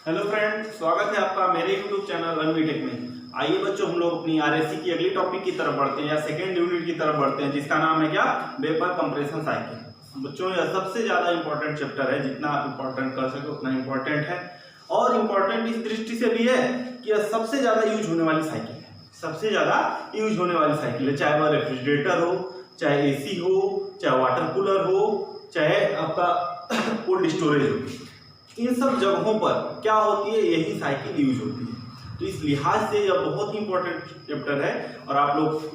Hello friend, स्वागत है आपका मेरे YouTube चैनल रणवीटेक में। आइए बच्चों, हम लोग अपनी आरएससी की अगली टॉपिक की तरफ बढ़ते हैं या सेकेंड यूनिट की तरफ बढ़ते हैं, जिसका नाम है क्या, वेपर कंप्रेशन साइकिल। बच्चों यह सबसे ज्यादा इंपॉर्टेंट चैप्टर है, जितना आप इंपॉर्टेंट कर सके उतना इंपॉर्टेंट है। और इम्पोर्टेंट इस दृष्टि से भी है कि यह सबसे ज्यादा यूज होने वाली साइकिल है, सबसे ज्यादा यूज होने वाली साइकिल है। चाहे वह रेफ्रिजरेटर हो, चाहे एसी हो, चाहे वाटर कूलर हो, चाहे आपका कोल्ड स्टोरेज हो, इन सब जगहों पर क्या होती है, यही साइकिल यूज होती है। तो इस लिहाज से यह बहुत ही इंपॉर्टेंट चैप्टर है और आप लोग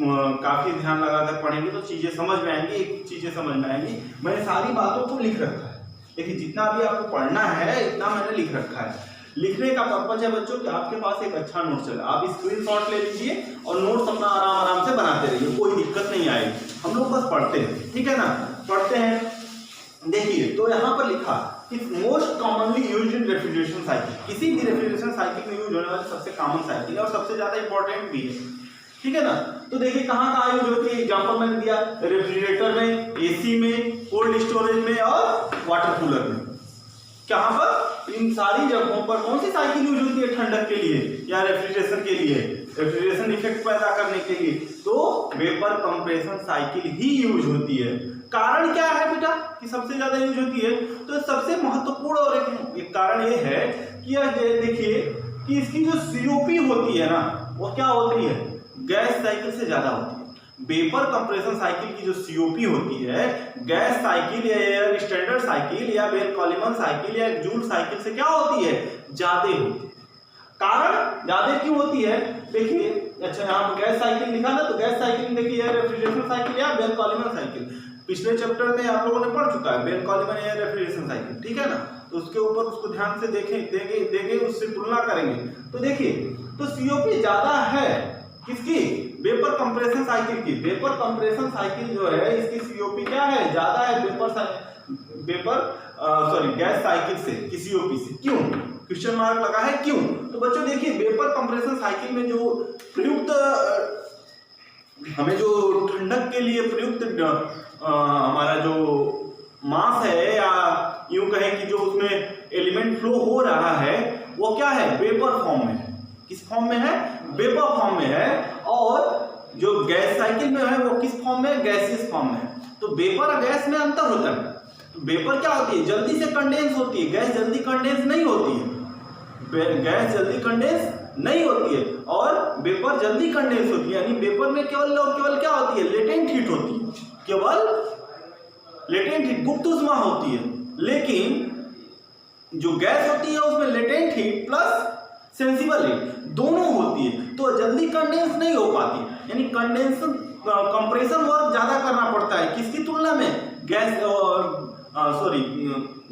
काफी ध्यान लगाकर पढ़ेंगे तो चीजें समझ में आएंगी, एक चीजें समझ में आएंगी। मैंने सारी बातों को लिख रखा है, लेकिन जितना भी आपको पढ़ना है इतना मैंने लिख रखा है। लिखने का पर्पज है बच्चों कि आपके पास एक अच्छा नोट चले, आप स्क्रीनशॉट ले लीजिए और नोट्स अपना आराम से बनाते रहिए, कोई दिक्कत नहीं आएगी। हम लोग बस पढ़ते हैं, ठीक है ना, पढ़ते हैं। देखिए, तो यहाँ पर लिखा most commonly used in refrigeration cycle, किसी भी रेफ्रिजरेशन साइकिल में यूज होने वाली सबसे कॉमन साइकिल है और सबसे ज्यादा इंपॉर्टेंट भी है, ठीक है ना। तो देखिए कहाँ कहाँ यूज होती है, एग्जांपल मैंने दिया, रेफ्रिजरेटर में, एसी में, कोल्ड स्टोरेज में और वाटर कूलर में। कहाँ पर, इन सारी जगहों पर कौन सी साइकिल यूज होती है, ठंडक के लिए या रेफ्रिजरेशन के लिए, रेफ्रिजरेशन इफेक्ट पैदा करने के लिए, तो वेपर कंप्रेशन साइकिल ही यूज होती है। कारण क्या है बेटा कि सबसे ज्यादा यूज होती है, तो सबसे महत्वपूर्ण और एक कारण ये है कि देखिए कि इसकी जो सीओपी होती है ना, वो क्या होती है, गैस साइकिल से ज्यादा होती है। वेपर कंप्रेशन साइकिल की जो सीओपी होती है, गैस साइकिल या एयर स्टैंडर्ड साइकिल या बेल-कॉलिमन साइकिल या जूल साइकिल से क्या होती है, ज्यादा होती है। कारण ज्यादा क्यों होती है, देखिए, अच्छा यहाँ पर गैस साइकिल लिखा ना, तो गैस साइकिल देखिए रेफ्रिजरेशन साइकिल या बेल-कॉलिमन साइकिल, पिछले चैप्टर में आप लोगों ने पढ़ चुका है, बेल-कॉलिमन या रेफ्रिजरेशन साइकिल, ठीक है ना। तो उसके ऊपर उसको ध्यान से देखेंगे, उससे तुलना करेंगे। तो देखिए, तो सीओपी ज्यादा है किसकी, वेपर कंप्रेशन साइकिल की। वेपर कंप्रेशन साइकिल जो है इसकी सीओपी क्या है, ज्यादा है गैस साइकिल से की सीओपी से। क्यों, क्वेश्चन मार्क लगा है, क्यों। तो बच्चों देखिए, वेपर कंप्रेशन साइकिल में जो प्रयुक्त हमें जो ठंडक के लिए प्रयुक्त हमारा जो मास है, या यूं कहें कि जो उसमें एलिमेंट फ्लो हो रहा है, वो क्या है, वेपर फॉर्म में है। किस फॉर्म में है, वेपर फॉर्म में है। और जो गैस साइकिल में है वो किस फॉर्म में, गैसियस फॉर्म में है। तो वेपर और गैस में अंतर होता है। तो वेपर क्या होती है, जल्दी से कंडेंस होती है, गैस जल्दी कंडेंस नहीं होती है। गैस जल्दी कंडेंस नहीं होती है और वेपर जल्दी कंडेंस होती है। यानी वेपर में केवल और केवल क्या होती है, लेटेंट हीट होती है, केवल लेटेंट हीट, गुप्त ऊष्मा होती है। लेकिन जो गैस होती है उसमें latent heat plus sensible heat दोनों होती है, तो जल्दी कंडेंस नहीं हो पाती। यानी कंडेंसन कंप्रेशन वर्क ज्यादा करना पड़ता है, किसकी तुलना में, गैस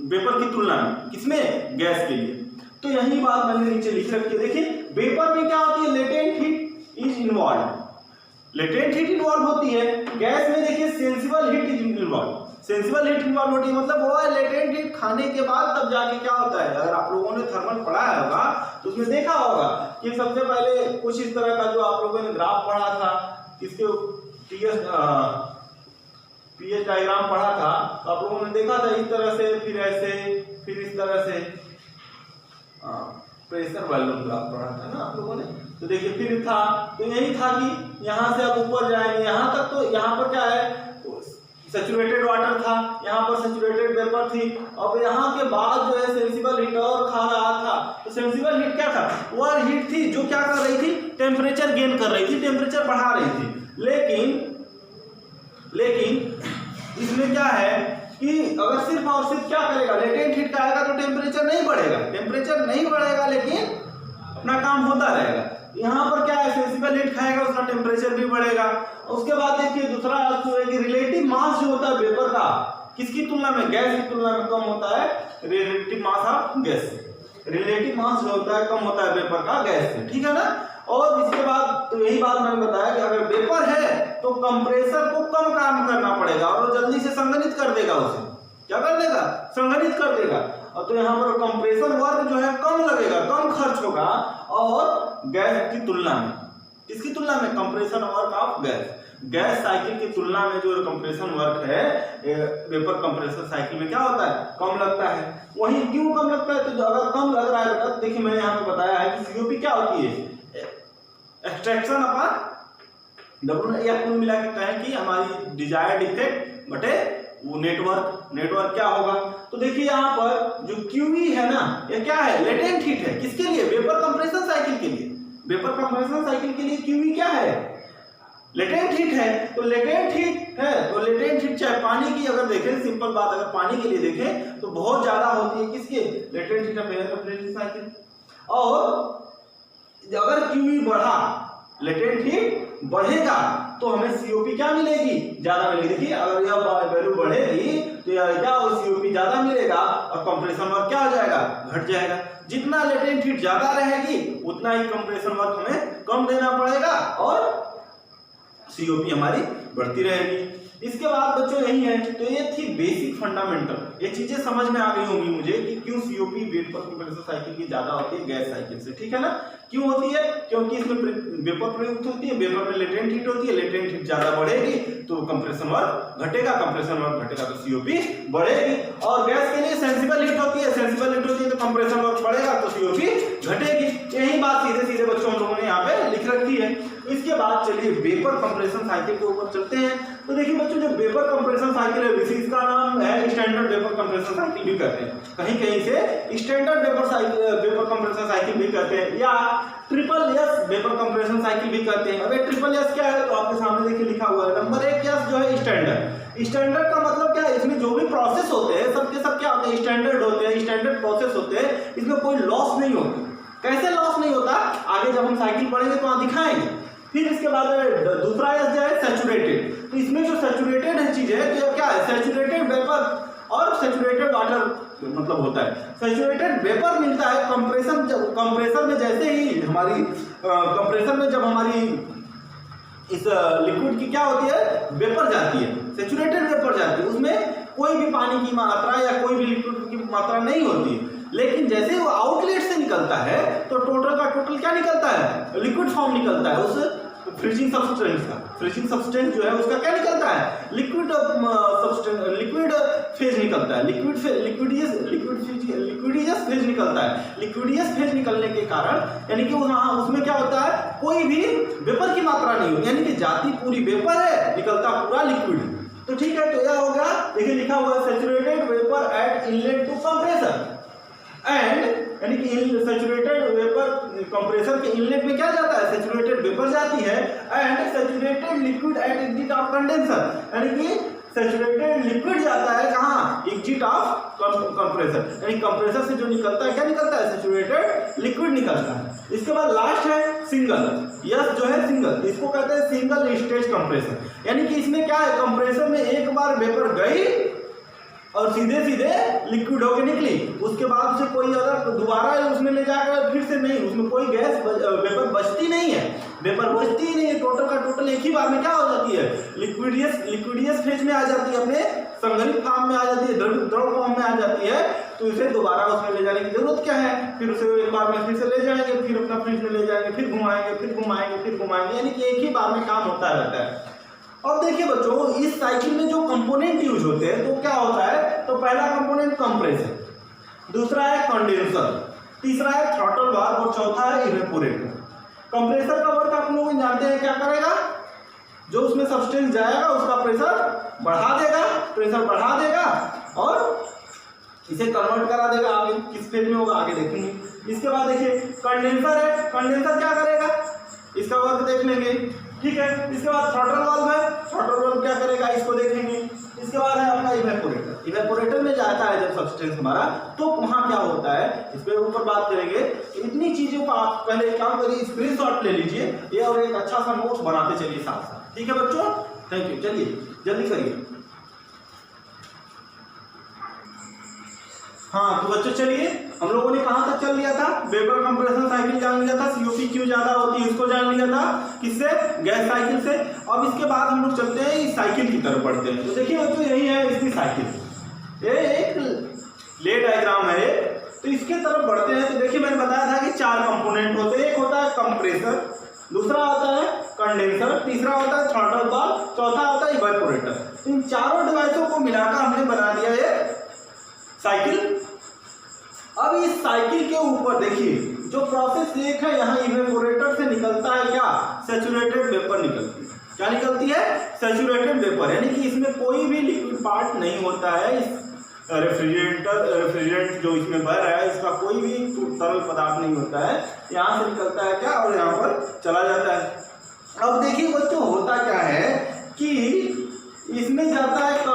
वेपर की तुलना में, किसमें, गैस के लिए। तो यही बात मैंने नीचे लिख रखी है। देखिए, वेपर में क्या होती है, latent heat is involve, latent heat involve होती है। गैस में देखिए sensible heat is involve, sensible heat involve होती है, मतलब वो है लेटेंट हीट खाने के बाद तब जाके क्या होता है। अगर आप लोगों ने थर्मल पढ़ा होगा तो उसमें देखा होगा कि सबसे पहले कुछ इस तरह का जो आप लोगों ने ग्राफ पढ़ा था, इसके पीएच डायग्राम पढ़ा था, तो आप लोगों ने देखा था इस तरह से, फिर ऐसे, फिर इस तरह से प्रेशर वॉल्यूम ग्राफ पढ़ा था ना आप लोगों ने। तो देखिए फिर था, तो यही था कि यहाँ से अब ऊपर जाएंगे यहाँ तक, तो यहाँ पर क्या है, सैचुरेटेड वाटर था, यहाँ पर सैचुरेटेड वेपर थी। अब यहाँ के बाद जो है सेंसिबल हीट और खा रहा था। तो सेंसिबल हीट क्या था, वह हीट थी जो क्या कर रही थी, टेम्परेचर गेन कर रही थी, टेम्परेचर बढ़ा रही थी। लेकिन इसमें क्या है कि अगर सिर्फ और सिर्फ क्या करेगा, लेटेंट हीट का आएगा तो टेम्परेचर नहीं बढ़ेगा, लेकिन अपना काम होता रहेगा। यहाँ पर क्या है, सेंसिबल हीट खाएगा, उसका टेम्परेचर भी बढ़ेगा। उसके बाद देखिए दूसरा अर्थ है कि रिलेटिव मास जो होता है वेपर का, किसकी तुलना में, गैस की तुलना में कम होता है, relative mass of gas, relative mass जो होता है कम होता है वेपर का गैस से, ठीक है ना। और इसके बाद तो यही बात मैंने बताया कि अगर वेपर है तो कंप्रेसर को कम काम करना पड़ेगा और वो जल्दी से संघनित कर देगा, उसे क्या कर देगा, संघनित कर देगा। और तो यहाँ पर कंप्रेशन वर्क जो है कम लगेगा, कम खर्च होगा, और गैस की तुलना में, किसकी तुलना में, compression work of gas, gas cycle की तुलना में जो कंप्रेशन वर्क है वेपर कंप्रेशन साइकिल में क्या होता है, कम लगता है। वही क्यों कम लगता है, तो अगर कम लग रहा है बेटा, देखिए मैंने यहाँ पे बताया है कि सीओपी क्या होती है, एक्सट्रैक्शन अपॉन डब्ल्यू, या कुल मिला के कहें कि हमारी डिजायर्ड इफेक्ट बटे वो नेटवर्क क्या होगा। तो देखिए यहाँ पर जो क्यूई है ना, ये क्या है, लेटेंट हीट है। किसके लिए? वेपर कंप्रेशन साइकिल के लिए। वेपर कंप्रेशन साइकिल के लिए क्यूई क्या है, लेटेंट हीट है। तो लेटेंट हीट है, तो लेटेंट हीट चाहे पानी की अगर देखें, सिंपल बात, अगर पानी के लिए देखें तो बहुत ज्यादा होती है। किसके? Latent heat of vapour compression cycle. और अगर क्यूई बढ़ा, लेटेंट हीट बढ़ेगा तो हमें सीओपी क्या मिलेगी, ज्यादा मिलेगी। देखिए अगर यह वैल्यू बढ़ेगी तो यह क्या होगा, सीओपी ज्यादा मिलेगा और कंप्रेशन वर्क क्या हो जाएगा, घट जाएगा। जितना लेटेंट हीट ज्यादा रहेगी उतना ही कंप्रेशन वर्क हमें कम देना पड़ेगा और सीओपी हमारी बढ़ती रहेगी। इसके बाद बच्चों यही है, तो ये थी बेसिक फंडामेंटल, ये चीजें समझ में आ गई होंगी मुझे कि क्यों सीओपी वेपर कंप्रेशन साइकिल की ज्यादा होती है गैस साइकिल से, ठीक है ना। क्यों होती है? क्योंकि इसमें वेपर प्रयुक्त होती है, वेपर में लेटेंट हीट होती है, लेटेंट हीट ज्यादा बढ़ेगी तो कंप्रेशन वर्क घटेगा, कंप्रेशन वर्क घटेगा तो सीओपी बढ़ेगी। और गैस के लिए सेंसिबल हीट होती है, सेंसिबल हीट होती है तो कंप्रेशन वर्क बढ़ेगा तो सीओपी घटेगी। यही बात सीधे सीधे बच्चों हम लोगों ने यहाँ पे लिख रखी है। इसके बाद चलिए वेपर कंप्रेशन साइकिल के ऊपर चलते हैं। तो देखिए बच्चों, जो वेपर कंप्रेशन साइकिल है इसका नाम है स्टैंडर्ड वेपर कंप्रेशन साइकिल भी कहते हैं, कहीं कहीं से स्टैंडर्ड वेपर कंप्रेशन साइकिल भी कहते हैं, या triple S vapour compression cycle भी कहते हैं। अब ये ट्रिपल एस क्या है, तो आपके सामने देखिए लिखा हुआ है। नंबर 1 एस जो है स्टैंडर्ड। स्टैंडर्ड का मतलब क्या है, इसमें जो भी प्रोसेस होते हैं सबके सब क्या होते हैं, स्टैंडर्ड होते हैं, स्टैंडर्ड प्रोसेस होते हैं, इसमें कोई लॉस नहीं होता। कैसे लॉस नहीं होता, आगे जब हम साइकिल पढ़ेंगे तो वहां दिखाएंगे। फिर इसके बाद दूसरा एस जो है सैचुरेटेड। तो इसमें जो सैचुरेटेड है चीज है तो क्या है, सैचुरेटेड वेपर और सैचुरेटेड वाटर मतलब होता है। सैचुरेटेड वेपर मिलता है कंप्रेसर में, जैसे ही हमारी कंप्रेसर में जब हमारी इस लिक्विड की क्या होती है, वेपर जाती है, सैचुरेटेड वेपर जाती है, उसमें कोई भी पानी की मात्रा या कोई भी लिक्विड की मात्रा नहीं होती है। लेकिन जैसे वो आउटलेट से निकलता है तो टोटल का टोटल क्या निकलता है, लिक्विड फॉर्म निकलता है उस फ्रीजिंग सब्सटेंस का। फ्रीजिंग सब्सटेंस जो है उसका क्या निकलता है, लिक्विड सब्सटेंस, लिक्विड फेज निकलता है, लिक्विडियस फेज निकलता है। लिक्विडियस फेज निकलने के कारण यानी कि उसमें क्या होता है, कोई भी वेपर की मात्रा नहीं होती, यानी कि जाती पूरी वेपर है, निकलता पूरा लिक्विड। तो ठीक है, तो यह हो गया। देखिए लिखा हुआ है saturated vapour at inlet to compressor end, यानी कि सैचुरेटेड वेपर कंप्रेसर के इनलेट में क्या जाता है, सैचुरेटेड वेपर जाती है। And saturated liquid at exit of condenser, यानी कि सैचुरेटेड लिक्विड जाता है कहाँ, एग्जिट ऑफ कंप्रेसर, यानी कंप्रेसर से जो निकलता है क्या निकलता है, सैचुरेटेड लिक्विड निकलता है। इसके बाद लास्ट है सिंगल, यस जो है सिंगल, इसको कहते हैं सिंगल स्टेज कंप्रेसर। यानी कि इसमें क्या है, कंप्रेसर में एक बार वेपर गई और सीधे सीधे लिक्विड होके निकली, उसके बाद उसे कोई अगर दोबारा उसमें ले जाकर फिर से नहीं, उसमें कोई गैस वेपर बचती नहीं है, वेपर बचती ही नहीं है, टोटल का टोटल एक ही बार में क्या हो जाती है, लिक्विडियस फेज में आ जाती है, अपने संघनित फॉर्म में आ जाती है, द्रव फॉर्म में आ जाती है। तो इसे दोबारा उसमें ले जाने की जरूरत क्या है, फिर उसे एक बार में फिर से ले जाएंगे, फिर अपना फ्रिज में ले जाएंगे, फिर घुमाएंगे, यानी कि एक ही बार में काम होता रहता है। और देखिए बच्चों, इस साइकिल में जो कंपोनेंट यूज होते हैं तो क्या होता है, तो पहला कंपोनेंट कंप्रेसर, दूसरा है कंडेंसर, तीसरा है थ्रॉटल वाल्व और चौथा है इवेपोरेटर। कंप्रेसर का वर्क आप लोग जानते हैं क्या करेगा, जो उसमें सब्सटेंस जाएगा उसका प्रेशर बढ़ा देगा और इसे कन्वर्ट करा देगा। आगे किस फेज में होगा आगे देखेंगे। इसके बाद देखिए कंडेंसर है, कंडेंसर क्या करेगा, इसका वर्क देख लेंगे, ठीक है। इसके बाद थ्रॉटल वाल्व है, थ्रॉटल वाल्व क्या करेगा इसको देखेंगे। इसके बाद है आपका इवेपोरेटर, इवेपोरेटर में जाता है जब सब्सटेंस हमारा, तो वहां क्या होता है इस पे ऊपर बात करेंगे। इतनी चीजों का आप पहले काम करिए, स्क्रीनशॉट ले लीजिए ये और एक अच्छा सा नोट्स बनाते चलिए साथ साथ, ठीक है बच्चों। थैंक यू, चलिए जल्दी करिए। हाँ तो बच्चों चलिए, हम लोगों ने कहां तक चल लिया था, वेपर कंप्रेशन साइकिल जान लिया था, सीओपी क्यों ज्यादा होती है उसको जान लिया था, किससे, गैस साइकिल से। अब इसके बाद हम लोग चलते हैं इस साइकिल की तरफ बढ़ते हैं। तो देखिए बच्चों यही है इसकी साइकिल, ये एक ले डायग्राम है। तो इसके तरफ बढ़ते हैं। तो देखिए मैंने बताया था कि 4 कंपोनेंट होते हैं, एक होता है कंप्रेसर, दूसरा होता है कंडेंसर, तीसरा होता है थ्रॉटल वाल्व, चौथा होता है इवेपोरेटर। इन चारों डिवाइसों को मिलाकर हमने बना दिया है साइकिल। अब इस साइकिल के ऊपर देखिए जो प्रोसेस एक है, यहाँ इवेपोरेटर से निकलता है क्या, सैचुरेटेड वेपर निकलती है। क्या निकलती है, सैचुरेटेड वेपर, यानी कि इसमें कोई भी लिक्विड पार्ट नहीं होता है। इस रेफ्रिजरेंट जो इसमें बह रहा है इसका कोई भी तरल पदार्थ नहीं होता है, यहाँ से निकलता है क्या और यहाँ पर चला जाता है। अब देखिए बच्चों होता क्या है कि इसमें जाता है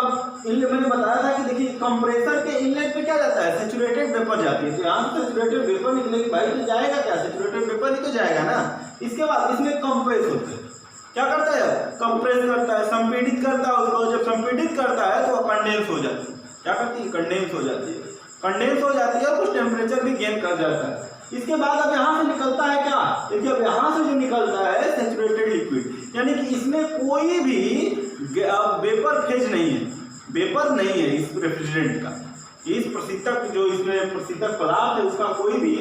मैंने बताया था कि देखिए कंप्रेसर के इनलेट पे क्या जाता है, सैचुरेटेड वेपर जाती है। तो यहाँ से सैचुरेटेड वेपर निकलेगी भाई, तो जाएगा क्या, सैचुरेटेड वेपर ही तो जाएगा ना। इसके बाद इसमें कंप्रेस होता है, क्या करता है, कंप्रेस करता है, संपीड़ित करता है उसको। जब संपीड़ित करता है तो कंडेंस हो जाती है। क्या करती है, कंडेंस हो जाती है, कंडेंस हो जाती है और कुछ टेम्परेचर भी गेन कर जाता है। इसके बाद अब यहाँ से निकलता है क्या, देखिए अब यहाँ से जो निकलता है सैचुरेटेड लिक्विड, यानी कि इसमें कोई भी वेपर फेज नहीं है, वेपर नहीं है इस रेफ्रिजरेंट का। इस प्रशीतक जो इसमें प्रशीतक पदार्थ है उसका कोई भी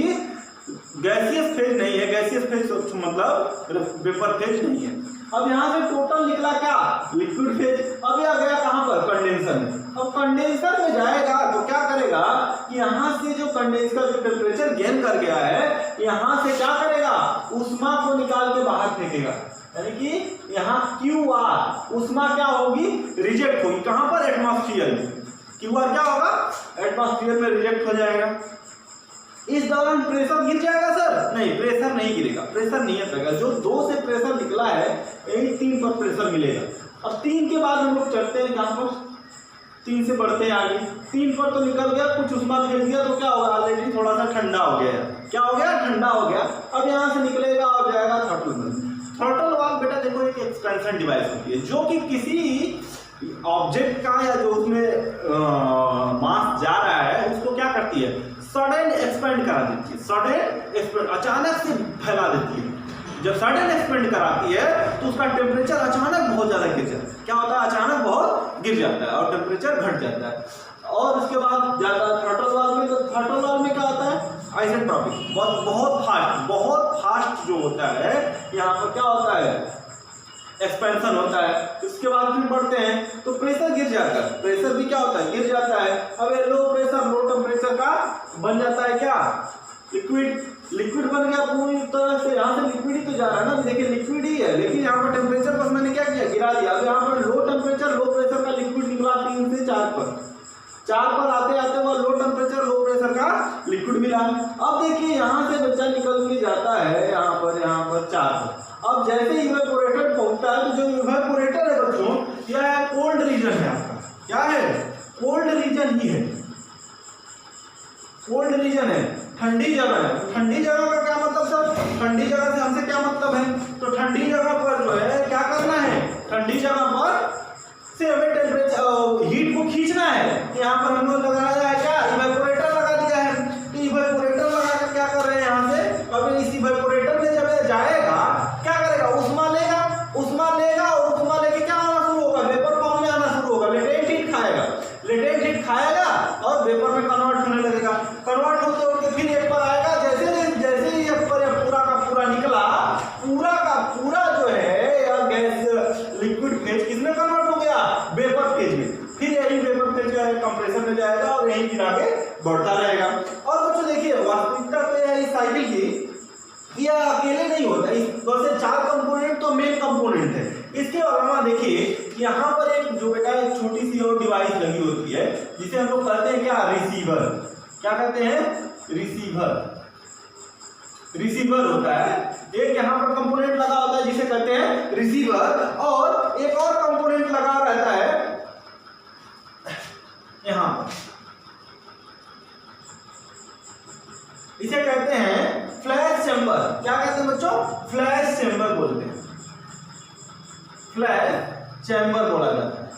गैसियस फेज नहीं है, गैसियस फेज मतलब वेपर फेज नहीं है। अब यहाँ से टोटल निकला क्या, लिक्विड फेज। अब यह गया कहाँ पर, कंडेंसर में। अब कंडेंसर में जाएगा तो क्या करेगा कि यहाँ से जो कंडेंसर जो टेम्परेचर गेन कर गया है, यहाँ से क्या करेगा, ऊष्मा को निकाल के बाहर फेंकेगा, यानी कि यहाँ QR ऊष्मा क्या होगी, रिजेक्ट होगी। कहाँ पर, एटमॉस्फेयर में। QR क्या होगा, एटमॉस्फेयर में रिजेक्ट हो जाएगा। इस दौरान प्रेशर गिर जाएगा सर, नहीं प्रेशर नहीं गिरेगा, प्रेशर नियत रहेगा। जो 2 से प्रेशर निकला है यही 3 पर प्रेशर मिलेगा। अब 3 के बाद हम लोग चढ़ते हैं कहाँ पर, 3 से बढ़ते हैं आगे। 3 पर तो निकल गया, कुछ ऊष्मा फेंक दिया तो क्या होगा, ऑलरेडी थोड़ा सा ठंडा हो गया है। क्या हो गया, ठंडा हो गया। अब यहाँ से निकलेगा और जाएगा थ्रॉटल में। थ्रॉटल वाल्व बेटा देखो एक एक्सपेंशन डिवाइस होती है जो कि किसी ऑब्जेक्ट का या जो उसमें मास जा रहा है उसको क्या करती है, सडन एक्सपेंड करा देती है। सडन एक्सपेंड, अचानक से फैला देती है। जब सडन एक्सपेंड कराती है तो उसका टेम्परेचर अचानक बहुत ज्यादा गिर जाता है। क्या होता है, अचानक बहुत गिर जाता है और टेम्परेचर घट जाता है। और उसके बाद जाता है थ्रॉटल वाल्व में। तो थ्रॉटल वाल्व में क्या होता है, आइसेंट्रोपिक, बहुत फास्ट जो होता है, यहाँ पर क्या होता है, एक्सपेंशन होता है। इसके बाद फिर बढ़ते हैं तो प्रेशर गिर जाता है, प्रेशर भी क्या होता है, गिर जाता है। अब ये लो प्रेशर लो टेम्परेचर का बन जाता है क्या, लिक्विड। लिक्विड बन गया पूरी तरह से, यहाँ से लिक्विड ही तो जा रहा है ना, देखिए लिक्विड ही है, लेकिन यहाँ पर टेम्परेचर बस मैंने क्या किया, गिरा दिया। अब यहाँ पर लो टेम्परेचर लो प्रेशर का लिक्विड निकला 3 से 4 पर, 4 पर आते आते वह लो टेम्परेचर लो प्रेशर का लिक्विड मिला। अब देखिए यहाँ से बच्चा निकल के जाता है यहाँ पर 4 पर। अब जैसे इवेपोरेटर पहुंचता है तो जो इवेपोरेटर है बच्चों, यह कोल्ड रीजन है आपका। क्या है, कोल्ड रीजन ही है, कोल्ड रीजन है, ठंडी जगह है। ठंडी जगह का क्या मतलब सर, ठंडी जगह से हमसे क्या मतलब है, तो ठंडी जगह पर जो है क्या करना है, ठंडी जगह पर से हमें टेम्परेचर हीट को खींचना है। यहाँ पर हम लोग लगाया है क्या, इवेपोरेटर लगा दिया है। तो इवेपोरेटर लगा कर क्या कर रहे हैं, यहाँ से अब इस इवेपोरेटर में जब जाएगा क्या करेगा, ऊष्मा लेगा, ऊष्मा लेगा और ऊष्मा लेके क्या आना शुरू होगा, वेपर फॉर्म में आना शुरू होगा। लेटेंट हीट खाएगा, लेटेंट हीट खाएगा और वेपर में कन्वर्ट होने लगेगा। कन्वर्ट होते होते फिर एक पर आएगा। जैसे ही एक पर पूरा का पूरा निकला, पूरा का पूरा जो है या गैस लिक्विड फेज किसमें कन्वर्ट हो गया, वेपर फेज में। फिर यही वेपर फेज जो है कंप्रेसर में जाएगा और यही फिर आगे बढ़ता रहेगा। और बच्चों देखिए वास्तविकता तो है इस साइकिल की, यह अकेले नहीं होता, इस वैसे 4 कंपोनेंट तो मेन कंपोनेंट है। इसके अलावा देखिए यहाँ पर एक जो बेटा एक छोटी सी और डिवाइस लगी होती है जिसे हम लोग कहते हैं क्या, रिसीवर। क्या कहते हैं, रिसीवर। रिसीवर होता है एक, यहाँ पर कंपोनेंट लगा होता है जिसे कहते हैं रिसीवर, और एक और कंपोनेंट लगा रहता है यहाँ पर, इसे कहते हैं फ्लैश चैम्बर। क्या कहते हैं बच्चों, फ्लैश चैम्बर बोलते हैं, फ्लैश चैम्बर बोला जाता है,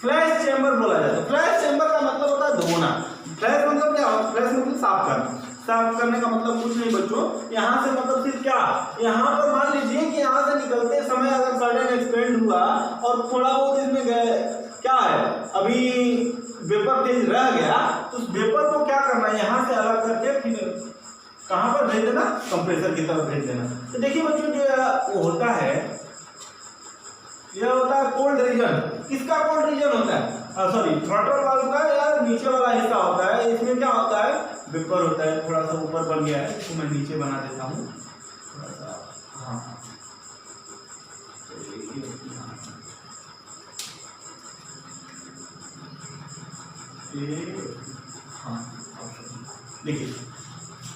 फ्लैश चैम्बर बोला जाता है। फ्लैश चैम्बर का मतलब होता है धोना। फ्लैश मतलब क्या होता है, फ्लैश मतलब साफ करना। साफ करने का मतलब कुछ नहीं बच्चों, यहाँ से मतलब सिर्फ क्या, यहाँ पर मान लीजिए कि यहाँ से निकलते समय अगर सडन एक्सपेंड हुआ और थोड़ा बहुत इसमें गए क्या है, अभी वेपर फेज रह गया, तो उस वेपर को क्या करना है, यहाँ से अलग करके फिर कहाँ पर भेज देना, कंप्रेसर की तरफ भेज देना। तो देखिए बच्चों जो होता है, यह होता है कोल्ड रीजन। किसका कोल्ड रीजन होता है, सॉरी थ्रॉटल वाल्व का या नीचे वाला हिस्सा होता है, इसमें क्या होता है, वेपर होता है, थोड़ा सा ऊपर बन गया है, इसको मैं नीचे बना देता हूँ थोड़ा सा। हाँ देखिए,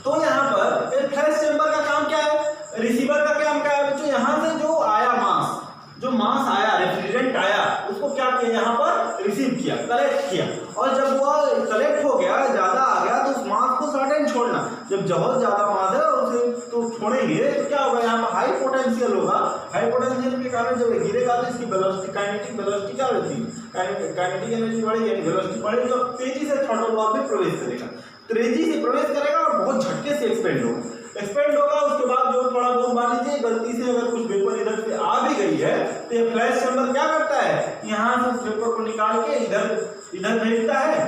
तो यहाँ पर एक फ्लैश चेंबर का काम क्या है, रिसीवर का काम क्या है बच्चों, यहाँ से जो आया मास, जो मास आया, रेफ्रिजरेंट आया, उसको क्या किया, यहाँ पर रिसीव किया, कलेक्ट किया, और जब वो कलेक्ट हो गया, ज्यादा आ गया, तो उस मास को सडन छोड़ना। जब बहुत ज्यादा मास है उसे तो छोड़ेंगे तो क्या होगा, यहाँ पर हाई पोटेंशियल होगा, हाई पोटेंशियल के कारण जब गिरेगा तो इसकी वेलोसिटी, काइनेटिक वेलोसिटी क्या रहती है, काइनेटिक एनर्जी बढ़ेगी, वेलोसिटी बढ़ेगी, तो तेजी से थ्रॉटल वाल्व में प्रवेश करेगा, तेजी से प्रवेश करेगा और बहुत झटके से एक्सपेंड होगा, एक्सपेंड होगा। उसके बाद जो थोड़ा बहुत मान लीजिए गलती से अगर कुछ वेपर इधर से आ भी गई है तो ये फ्लैश चैम्बर क्या करता है, यहाँ से उस वेपर को निकाल के इधर भेजता है,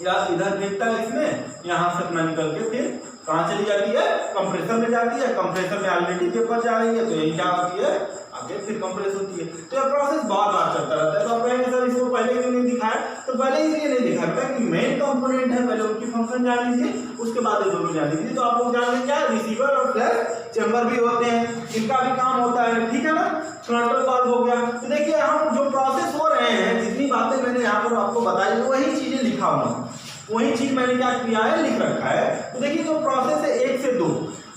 या इधर भेजता है, इसमें यहाँ से अपना निकल के फिर कहाँ चली जाती है, कंप्रेसर में जाती है, कंप्रेसर में ऑलरेडी वेपर जा रही है, तो यही क्या होती है, आगे फिर कंप्रेस होती है। तो यह प्रोसेस बार बार चलता रहता है। तो आप कहेंगे सर इसको पहले क्यों नहीं दिखाया, तो पहले इसलिए नहीं दिखाया क्योंकि मेन कंपोनेंट है, पहले उनकी फंक्शन जान लीजिए, उसके बाद ये दोनों जान लीजिए। तो आप लोग जान लें क्या, रिसीवर और फ्लैश चैम्बर भी होते हैं, इनका भी काम होता है, ठीक है ना। थ्रॉटल वाल्व हो गया। तो देखिए यहाँ पर जो प्रोसेस हो रहे हैं, जितनी बातें मैंने यहाँ पर आपको बताई, वही चीजें लिखा हुआ, वही चीज मैंने क्या किया है, लिख रखा है। तो देखिए जो प्रोसेस है 1 से 2,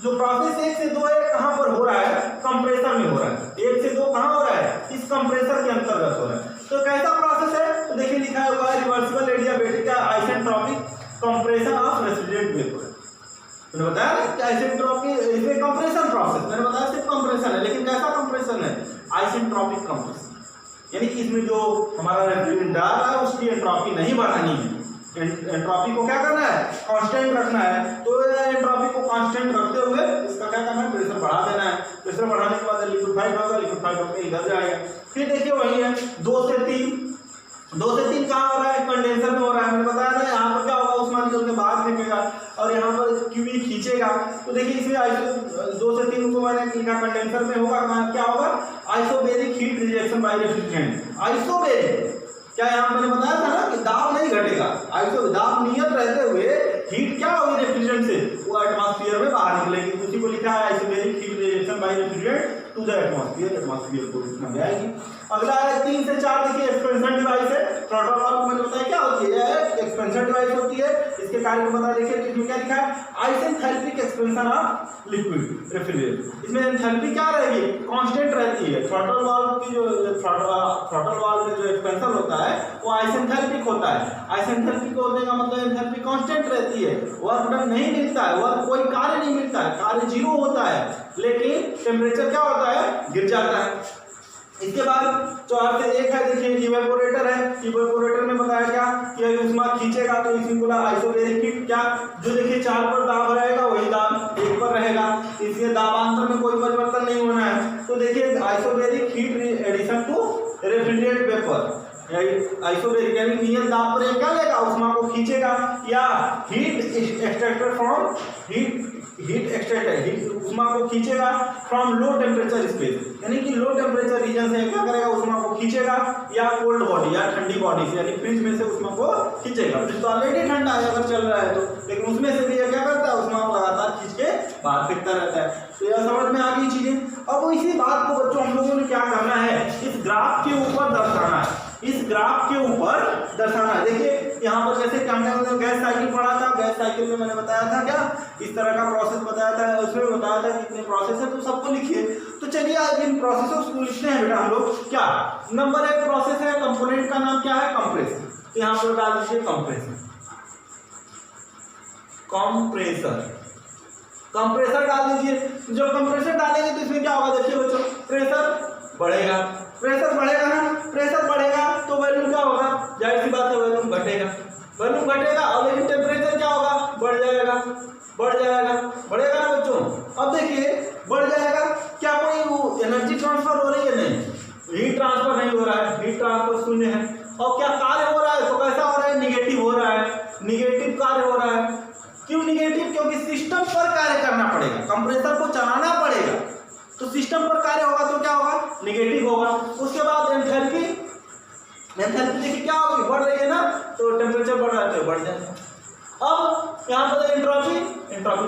जो प्रोसेस 1 से 2 है कहाँ पर हो रहा है, कंप्रेसर में हो रहा है। 1 से 2 कहाँ हो रहा है, इस कंप्रेसर के अंतर्गत हो रहा है। तो कैसा प्रोसेस है, तो देखिए लिखा हुआ है reversible adiabatic isentropic compression of refrigerant vapour. मैंने बताया ना कि आइसेंट्रोपिक, इसमें कंप्रेशन प्रोसेस, मैंने बताया सिर्फ कंप्रेशन है, लेकिन कैसा कंप्रेशन है, आइसेंट्रोपिक कंप्रेशन, यानी कि इसमें जो हमारा रेफ्रिजरेंट डाल रहा है उसकी एंट्रोपी नहीं बढ़ानी है, एंट्रोपी को क्या करना है, कांस्टेंट रखना है। तो एंट्रोपी को कांस्टेंट रखते हुए इसका क्या करना है, प्रेशर बढ़ा देना है। प्रेशर बढ़ाने के बाद लिक्विफाइड होगा, लिक्विफाइड होकर इधर जाएगा। फिर देखिए वही है 2 से 3 कहाँ हो रहा है, कंडेंसर में हो रहा है। मैंने बताया था यहाँ पर क्या होगा, उस्मा निकल के बाहर फेंकेगा और यहाँ पर क्यूबी खींचेगा। तो देखिए इसमें 2 से 3 को मैंने लिखा, कंडेंसर में होगा, क्या होगा, isobaric heat rejection by refrigerant. Isobaric क्या यहाँ मैंने बताया था ना कि दाब नहीं घटेगा, आइसो दाब नियत रहते हुए हीट क्या होगी रेफ्रिजरेंट से, वो एटमॉस्फेयर में बाहर निकलेगी। उसी को लिखा है isobaric heat rejection by refrigerant to the atmosphere, atmosphere को इतना में आएगी। अगला है 3 से 4, देखिए एक्सपेंशन डिवाइस है। थ्रॉटल वाल्व मैंने बताया क्या होती है, एक्सपेंशन डिवाइस होती है। इसके कार्य को बता, देखिए इसमें क्या लिखा है, आइसेंथैल्पिक एक्सपेंशन ऑफ लिक्विड रेफ्रिजरेंट। इसमें एंथैल्पी क्या रहेगी, कांस्टेंट रहती है। थ्रॉटल वाल्व की जो थ्रॉटल वाल्व में जो एक्सपेंशन होता है वो आइसेंथैल्पिक होता है। आइसेंथैल्पिक होने का मतलब एंथैल्पी कांस्टेंट रहती है, वर्क डन नहीं मिलता है, वर्क कोई कार्य नहीं मिलता है, कार्य 0 होता है, लेकिन टेम्परेचर क्या होता है, गिर जाता है। इसके बाद 4 से 1 है, देखिए इवेपोरेटर है। इवेपोरेटर में बताया क्या कि उष्मा खींचेगा तो इसी बोला आइसोबैरिक हीट, क्या जो देखिए 4 पर दाब रहेगा वही दाब 1 पर रहेगा, इसलिए दाबांतर में कोई परिवर्तन नहीं होना है। तो देखिए isobaric heat addition to refrigerant vapour, isobaric यानी नियत दाब पर क्या लेगा, उष्मा को खींचेगा, या heat extractor from heat extractor, heat उष्मा को खींचेगा फ्रॉम लो टेम्परेचर स्पेस, यानी कि लो टेम्परेचर रीजन से क्या करेगा, उष्मा को खींचेगा, या कोल्ड बॉडी या ठंडी बॉडी से, यानी फ्रिज में से उष्मा को खींचेगा। फ्रिज तो ऑलरेडी ठंडा है अगर चल रहा है तो, लेकिन उसमें से भी क्या करता है, उष्मा को लगातार खींच के बाहर फेंकता रहता है। तो यह समझ में आ गई चीजें। अब इसी बात को बच्चों हम लोगों ने क्या करना है, इस ग्राफ के ऊपर दर्शाना है, इस ग्राफ के ऊपर दर्शाना है। देखिए यहाँ पर जैसे हमने गैस साइकिल पढ़ा था, गैस साइकिल में मैंने बताया था क्या, इस तरह का प्रोसेस बताया था, उसमें बताया था कितने प्रोसेस है, तो सबको लिखिए। तो चलिए आज इन प्रोसेसों को लिखते हैं बेटा हम लोग। क्या नंबर 1 प्रोसेस है, कंपोनेंट का नाम क्या है, कंप्रेसर। तो यहाँ पर डाल दीजिए कंप्रेसर, कंप्रेसर डाल दीजिए। जब कंप्रेसर डालेंगे तो इसमें क्या होगा, देखिए बच्चों प्रेशर बढ़ेगा, प्रेशर बढ़ेगा ना, प्रेशर बढ़ेगा तो वॉल्यूम क्या होगा, जाहिर सी बात है वॉल्यूम घटेगा, वॉल्यूम घटेगा और लेकिन टेम्परेचर क्या होगा, बढ़ जाएगा, बढ़ेगा ना बच्चों। अब देखिए बढ़ जाएगा, क्या कोई एनर्जी ट्रांसफर हो रही है, नहीं, हीट ट्रांसफर नहीं हो रहा है, हीट ट्रांसफर शून्य है। और क्या कार्य हो रहा है, तो कैसा हो रहा है, निगेटिव हो रहा है, निगेटिव कार्य हो रहा है। क्यों निगेटिव, क्योंकि सिस्टम पर कार्य करना पड़ेगा, कंप्रेसर को चलाना पड़ेगा, तो सिस्टम पर कार्य होगा तो क्या होगा, निगेटिव होगा। उसके बाद एंथैल्पी एंथैल्पी देखिए क्या होगी, बढ़ रही है ना, तो टेम्परेचर बढ़ रहा है तो बढ़ जाएगा। अब यहाँ पर एंट्रोपी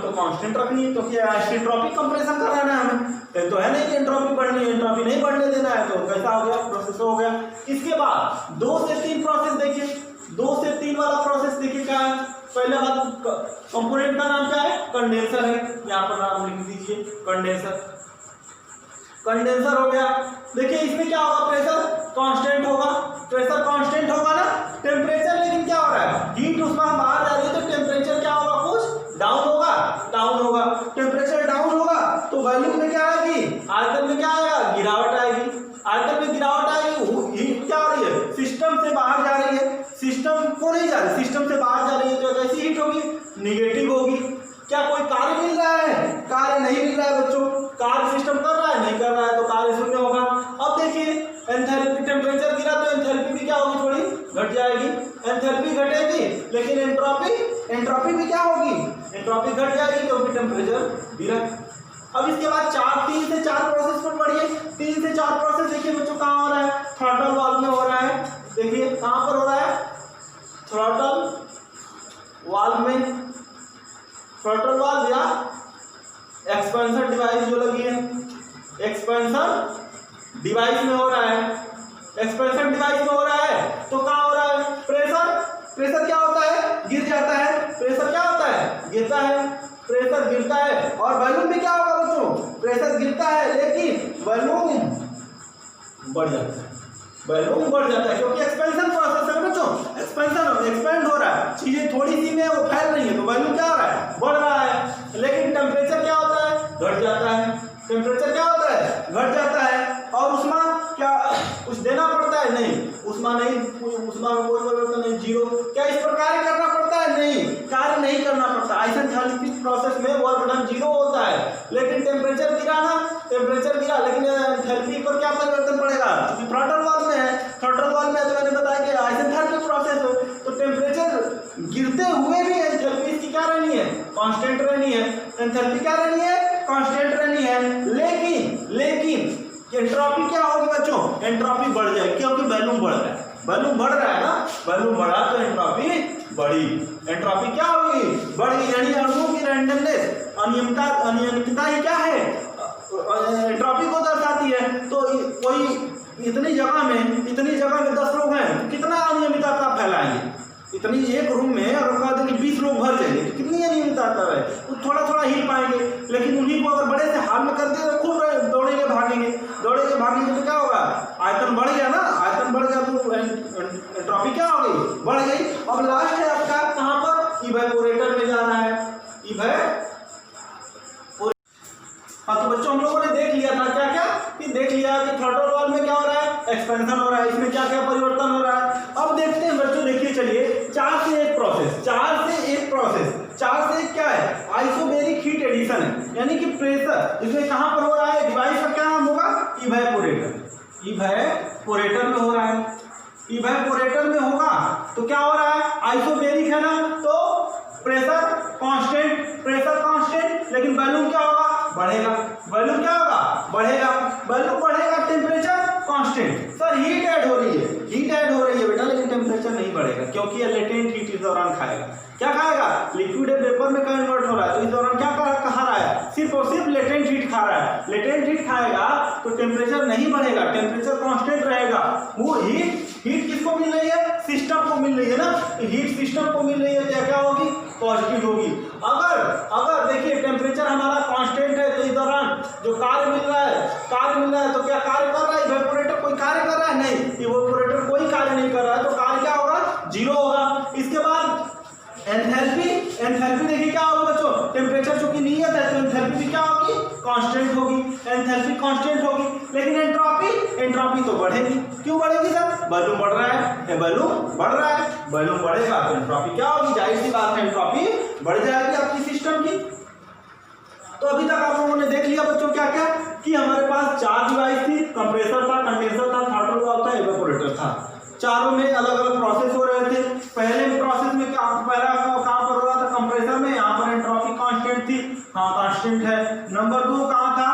तो कांस्टेंट रखनी है, तो क्या एंट्रोपी कंप्रेशन कराना है हमें, तो है नहीं कि एंट्रोपी बढ़नी है, एंट्रोपी नहीं बढ़ने देना है, तो कैसा हो गया, प्रोसेस हो गया। इसके बाद 2 से 3 प्रोसेस देखिए, 2 से 3 वाला प्रोसेस देखिए क्या है। पहले बात कंपोनेंट का नाम क्या है, कंडेंसर है, यहाँ पर नाम लिख दीजिए कंडेंसर। कंडेंसर हो गया, देखिए इसमें क्या होगा, प्रेशर कांस्टेंट होगा, प्रेशर कांस्टेंट होगा ना, टेम्परेचर लेकिन क्या हो रहा है, हीट उसमें बाहर जा रही है, तो टेम्परेचर क्या होगा, कुछ डाउन होगा, टेम्परेचर डाउन होगा तो वॉल्यूम में क्या आएगी, आयतन में क्या आएगा, गिरावट आएगी, आयतन में गिरावट आएगी, हीट क्या हो रही है, सिस्टम से बाहर जा रही है, सिस्टम को नहीं जा रही, सिस्टम से बाहर जा रही है, तो कैसी हीट होगी, निगेटिव होगी। क्या कोई कार्य मिल रहा है, कार्य नहीं मिल रहा है बच्चों, कार्य सिस्टम कर रहा है, नहीं कर रहा है, तो कार्य शून्य होगा। अब देखिए एंथैल्पी, टेम्परेचर गिरा तो एंथैल्पी भी क्या होगी, थोड़ी घट जाएगी, एंथैल्पी घटेगी, लेकिन एंट्रोपी भी क्या होगी, एंट्रोपी घट जाएगी क्योंकि टेम्परेचर गिरा। अब इसके बाद 3 से 4 प्रोसेस पर बढ़िए, 3 से 4 प्रोसेस देखिए बच्चों कहाँ हो रहा है, थ्रॉटल वाल्व में हो रहा है, देखिए कहाँ पर हो रहा है, थ्रॉटल वाल्व में, थ्रॉटल वाल्व या एक्सपेंशन डिवाइस जो लगी है, एक्सपेंशन डिवाइस में हो रहा है, एक्सपेंशन डिवाइस में हो रहा है, तो कहाँ हो रहा है, प्रेशर क्या होता है, गिर जाता है, प्रेशर क्या होता है, गिरता है, प्रेशर गिरता है, और वॉल्यूम भी क्या होगा बच्चों, प्रेशर गिरता है लेकिन वॉल्यूम बढ़ जाता है, वॉल्यूम बढ़ जाता है क्योंकि एक्सपेंशन प्रोसेस है बच्चों, एक्सपेंड हो रहा है, चीजें थोड़ी सी में वो फैल रही है, तो वॉल्यूम क्या हो रहा है, बढ़ रहा है, लेकिन टेम्परेचर क्या होता है, घट जाता है, टेम्परेचर क्या होता है, घट जाता है, और उसमें क्या कुछ देना पड़ता है, नहीं, उसमें नहीं, उसमें कोई परिवर्तन नहीं, जीरो। क्या इस पर कार्य करना पड़ता है, नहीं, कार्य नहीं करना पड़ता, आइसेंथैल्पिक प्रोसेस में वर्क डन 0 होता है, लेकिन टेम्परेचर गिरा ना, टेम्परेचर गिरा, लेकिन एंथैल्पी पर क्या परिवर्तन पड़ेगा, क्योंकि थ्रॉटल वाल्व में है, थ्रॉटल वाल्व में तो मैंने बताया कि आइसेंथैल्पिक प्रोसेस है, तो टेम्परेचर गिरते हुए भी एंथैल्पी इसकी क्या रहनी है, कांस्टेंट रहनी है, एंथैल्पी क्या रहनी है, कांस्टेंट रहनी है, लेकिन एंट्रोपी क्या होगी बच्चों, एंट्रोपी बढ़ जाएगी क्योंकि वॉल्यूम बढ़ रहा है, वॉल्यूम बढ़ रहा है ना, वॉल्यूम बढ़ा तो एंट्रोपी बढ़ी, एंट्रोपी क्या होगी, बढ़ी, यानी अणुओं की रैंडमनेस, अनियमितता ही क्या है, एंट्रोपी को दर्शाती है। तो कोई इतनी जगह में 10 लोग हैं, तो कितना अनियमितता फैलाएंगे, इतनी एक रूम में अगर कहा दें कि 20 लोग भर जाएंगे तो कितनी अनियमितता है, तो थोड़ा हिल पाएंगे, लेकिन उन्हीं को अगर बड़े से हाल में कर दिया तो खूब दौड़ेंगे भागेंगे तो क्या होगा, आयतन बढ़ गया ना, आयतन बढ़ गया तो एंट्रोपी क्या हो गई, बढ़ गई। अब लास्ट है आपका कहाँ पर, इवेपोरेटर में जा रहा है, हाँ तो बच्चों हम लोगों ने देख लिया था क्या कि थ्रॉटल वाल्व में क्या हो रहा है, एक्सपेंशन हो रहा है, इसमें क्या परिवर्तन हो रहा है। अब देखते हैं बच्चों, देखिए चलिए 4 से 1 प्रोसेस क्या है, आइसोबैरिक हीट एडिशन है, यानी कि प्रेशर इसमें कहां पर हो रहा है, डिवाइस का क्या नाम होगा, इवेपोरेटर में हो रहा है, इवेपोरेटर में होगा तो क्या हो रहा है, आइसोबैरिक है ना, तो प्रेशर कांस्टेंट, लेकिन वॉल्यूम क्या होगा, बढ़ेगा, वॉल्यूम क्या होगा, वॉल्यूम बढ़ेगा, temperature constant. Sir heat add हो रही है बेटा, लेकिन टेम्परेचर नहीं बढ़ेगा क्योंकि ये लेटेंट हीट इस दौरान खाएगा, क्या खाएगा, लिक्विड वेपर में कन्वर्ट हो रहा है, तो इस दौरान क्या खा रहा है, सिर्फ और सिर्फ लेटेंट हीट खा रहा है, लेटेंट हीट खाएगा तो टेम्परेचर नहीं बढ़ेगा, टेम्परेचर कांस्टेंट रहेगा। वो हीट किसको मिल रही है, सिस्टम को मिल रही है ना, हीट सिस्टम को मिल रही है, क्या होगी, पॉजिटिव होगी। अगर देखिए टेम्परेचर हमारा कांस्टेंट है तो इस दौरान जो कार्य मिल रहा है तो क्या कार्य कर रहा है, इवेपोरेटर कोई कार्य कर रहा है, नहीं, इवेपोरेटर कोई कार्य नहीं कर रहा है, तो कार्य क्या होगा, 0 होगा। इसके बाद एंथैल्पी देखिए क्या होगा बच्चों, टेम्परेचर चूंकि नियत है तो एंथैल्पी भी क्या होगी, कांस्टेंट होगी, एंथैल्पी कांस्टेंट होगी, लेकिन एंट्रोपी तो बढ़ेगी, क्यों बढ़ेगी सर, वॉल्यूम बढ़ रहा है, वॉल्यूम बढ़ेगा तो एंट्रोपी क्या होगी, जाहिर सी बात है एंट्रोपी बढ़ जाएगी आपकी सिस्टम की। तो अभी तक आप लोगों ने देख लिया बच्चों क्या कि हमारे पास 4 डिवाइस थी, कंप्रेसर था, कंडेंसर था, थ्रॉटल वाल्व था, इवेपोरेटर था, चारों में अलग अलग प्रोसेस हो रहे थे। पहले प्रोसेस में कहाँ पर हो रहा था, कंप्रेसर में, यहाँ पर एंट्रोपी कांस्टेंट थी, हाँ कांस्टेंट है। नंबर 2 कहाँ था,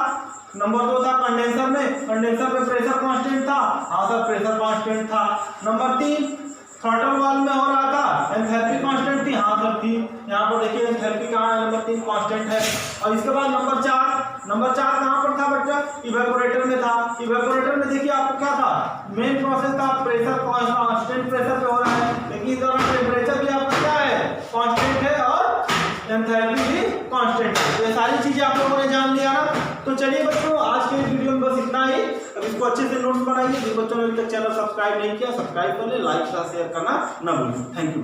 नंबर 2 था कंडेंसर में, कंडेंसर में प्रेशर कांस्टेंट था, हाँ सर प्रेशर कांस्टेंट था। नंबर 3 थ्रॉटल वाल्व में हो रहा था, एंथैल्पी कांस्टेंट थी, हाँ सर थी। यहाँ पर देखिए एंथैल्पी कहाँ है, नंबर 3 कांस्टेंट है। और इसके बाद नंबर 4 कहाँ पर था बच्चा, इवेपोरेटर में था। इवेपोरेटर में देखिए आपको क्या था, मेन प्रोसेस था, प्रेशर कांस्टेंट प्रेशर पे हो रहा है, लेकिन इस दौरान टेम्परेचर भी आपका क्या है, कांस्टेंट है, और एंथैल्पी भी कांस्टेंट है। तो ये सारी चीजें आप लोगों ने जान लिया ना। तो चलिए बच्चों आज के वीडियो में बस इतना ही। अब इसको अच्छे से नोट्स बनाइए। जिन बच्चों ने अभी तक चैनल सब्सक्राइब नहीं किया, सब्सक्राइब कर ले, लाइक शेयर करना ना भूलें। Thank you.